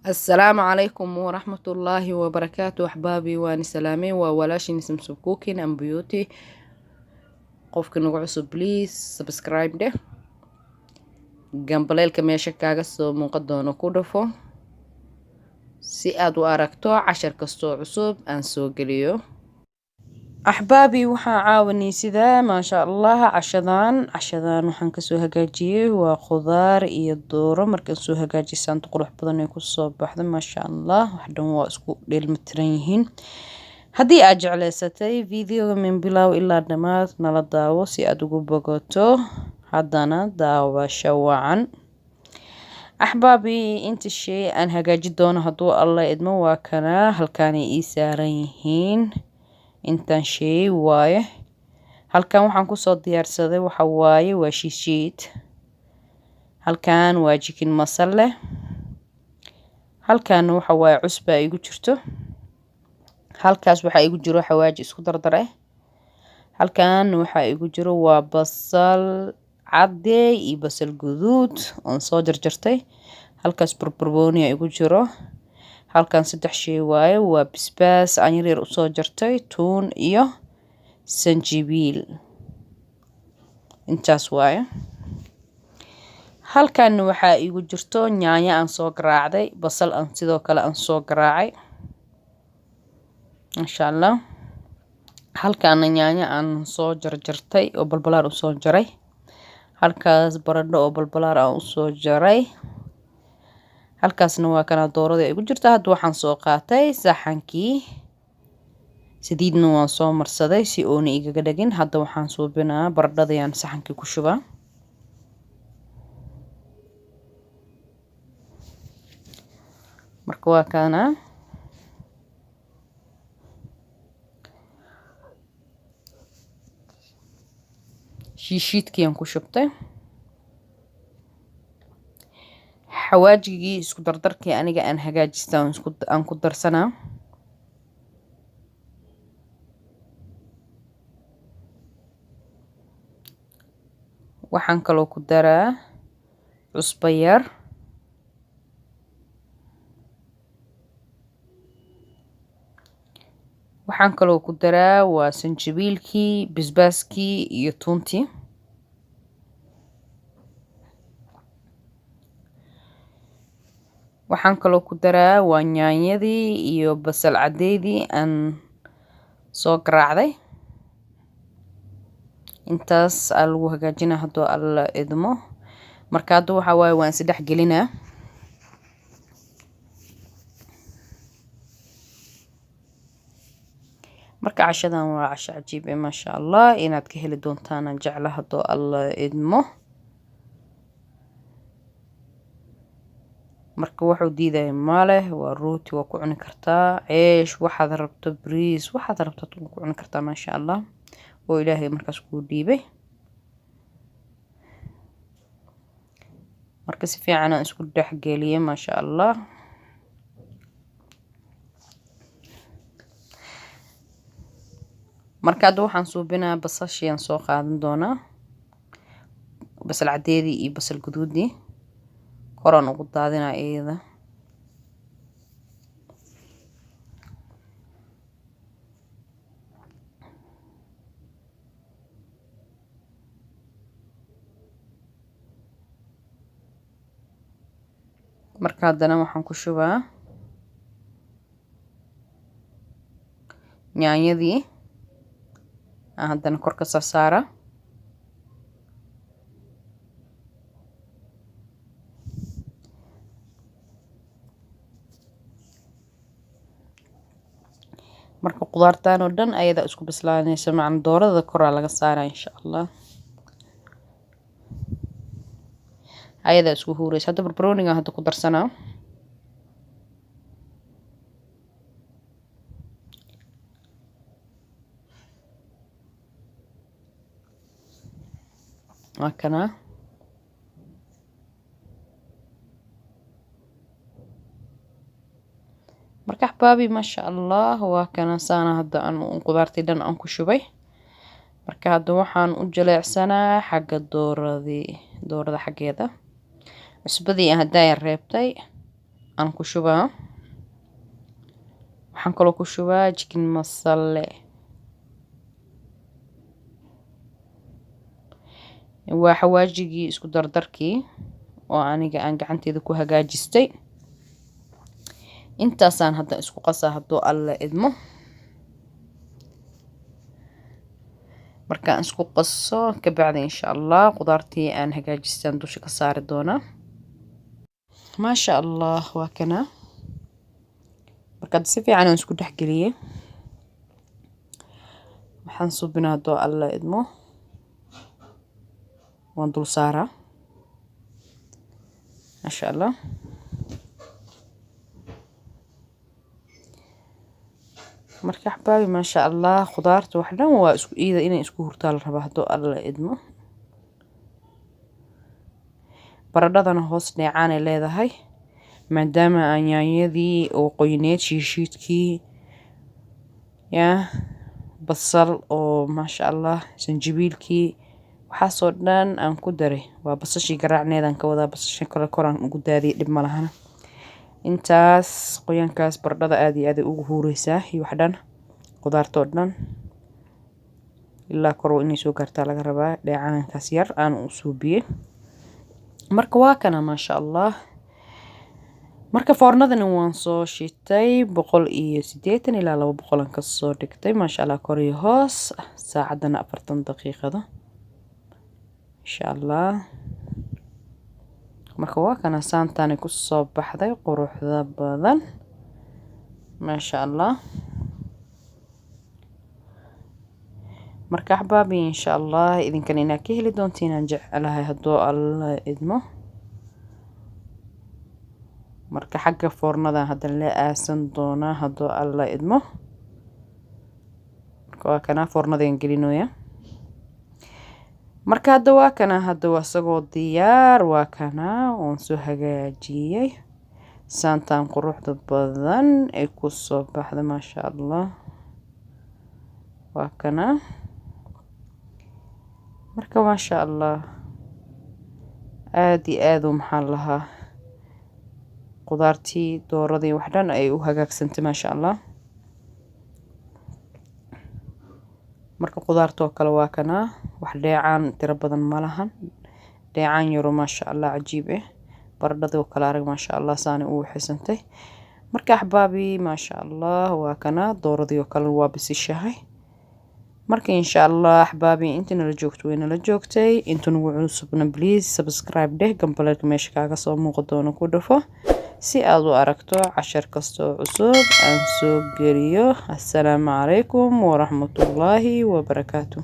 السلام عليكم ورحمة الله وبركاته أحبابي وأنا سلامي وولاشي نسم سبكوكين أم بيوتي qofka nagu cusub please subscribe dheh gambaleelka meesha kaaga soo muuqan doono ku dhufo si aad u aragto cashar kastoo cusub aan soo geliyo أحبابي waxaan caawanay sida maasha Allah cashadan waxaan ka soo hagaajiyay waa khudaar iyo dooro markaan soo hagaajiyay saanta qurux badan ay ku soo baxdo maasha Allah wax dhan waa isku dheelmatiran yihiin haddii aad jecleysatay videoga min bilow ilaa dhamaad nala daawo si aad ugu bogato haddana daawasho wacan أحبابي inta shay aan hagaaji doono hadduu Allah idmo waa kana halkaan ay ii saaran yihiin intaan shay waaye halkaan waxaan ku soo diyaarsaday waxa waaye waa shiishiid halkaan waa chicken masala halkaan waxa waaye cusba igu jirto halkaas waxa igu jiro xawaaji isku dardar halkaan waxa igu jiro waa basal cadde iyo basal guduud oo soo jarjartay halkaas barbarooni igu jiro halkaan saddex shay waaye waa basbaas aan yar u soo jartay tuun iyo sanjibiil intaas waaye halkaan waxa igu jirto yaanyo aan soo garaacday basal aan sidoo kale aan soo garaacay insha Allah halkaan yaanyo aan soo jarjartay oo balbalaar u soo jaray halkaas baradho oo balbalaar aan u soo jaray halkaasna waa kana doorada igu jirta hadda waxaan soo qaatay saxankii saliidna waan soo marsaday si oona igaga dhagin hadda waxaan suubinaa baradhadayaan saxankii ku shubaa marka waa kana shiishiidkii aan ku shubtay xawaajigii isku dardarkii aniga aan hagaajista aan ku darsanaa waxaan kaloo ku daraa cusbo yar waxaan kaloo ku daraa waa sanjibiilkii basbaaskii iyo tuuntii waxaan kaloo ku daraa waa yaanyadii iyo basal cadeydii aan soo garaacday intaas aa lagu hagaajinaa hadduu alla idmo marka hadda waxa waaye waan saddex gelinaa marka cashadan waa casho cajiib ma sha Allah inaad ka heli doontaan aan jeclahay hadduu alla idmo marka wuxuu diiday male waa rooti waa ku cuni kartaa ceesh waxaad rabto bariis waxaad rabto ku cuni kartaa ma sha Allah oo Ilaahay markaas ku dhiibay marka si fiican aan isku dhaxgeliyay ma sha Allah marka hadda waxaan suubinaa basashiyan soo qaadan doonaa basal cadeedii iyo basal guduudii koran ugu daadinaa iyada marka haddana waxaan ku shubaa yaanyadii haddana kor ka saara marka qudaartan oo dhan ayada isku bislaanaysa macna doorada kor laga saaraa insha Allah ayada isku huuraysa hadda barbarooniga hadda ku darsanaa kana marka xabaabi ma sha Allah waa kana saana hadda aan qudaartii dhan aan ku shubay marka hadda waxaan u jaleecsanaa xagga doorada xaggeeda cusbadii hadda ay reebtay aan ku shubaa. waxaan kaloo ku shubaa chicken masala waa xawaajigii isku dardarkii oo aniga aan gacanteeda ku hagaajistay. intaasaan hadda isku qasaa hadduu alla idmo. markaan isku qaso ka bacdi insha Allah qudaartii aan hagaajistaan dusha ka saari doonaa. maasha Allah waa kana. markaad si fiican aan isku dhexgeliyay waxaan subinaa hadduu alla idmo waan dul saaraa. maasha Allah marka xabaabi maasha Allah qudaarta wax dhan waa isku iida inay isku hurtaa la rabaa hadduu alla idmo. baradhadana hoos dheecaan ay leedahay maadaama aan yaanyadii oo qoyneed shiishiidkii basal oo maasha Allah sanjabiilkii waxaasoo dhan aan ku daray. waa basashii garaacneedaan ka wadaa, basasha kale koraan ugu daadiyay dhib ma lahana. intaas qoyankaas baradhada aad iyo aad ugu huureysaa iyo wax dhan qudaartoo dhan ilaa kor inay soo gaartaa laga rabaa dheecaankaas yar aan u suubiyey. marka waa kana maasha Allah. marka foornadana waan soo shitay 180 ilaa 200 aan ka soo dhigtay maasha Allah kor iyo hoos. saacadana 40 daqiiqado insha Allah. marka waa kana saantaani ku soo baxday quruxda badan maasha Allah. marka xabaabi insha Allah idinkan inaa ka heli doontiin aan jecelahay hadduu alla idmo. marka xagga foornadan hadda la aasan doonaa hadduu alla idmo. marka waa kana foornadan gelinoya. marka hadda waa kana hadda wasagoo diyaar waa kana oon soo hagaajiyay saantaan quruxda badan ay ku soo baxday maasha Allah. waa kana marka maasha Allah aad iyo aad u maxaan lahaa qudaartii dooradii wax dhan ay u hagaagsantay maasha Allah. marka qudaartoo kale waa kana wax dheecaan tiro badan ma lahan dheecaan yaro maasha Allah cajiib baradhada oo kale arag maasha Allah saani u xisantay. marka xabaabi maasha Allah waa kana dooradii oo kale waa bisishahay. marka insha Allah xabaabi inta nala joogto way nala joogtay. inta nagu cusubna please subscribe dheh gambaleelka meesha kaaga soo muuqdo doona ku dhufo si aad u aragto cashar kastoo cusub aan soo geliyo. assalaamu calaykum waraxmatullaahi wabarakaatuh.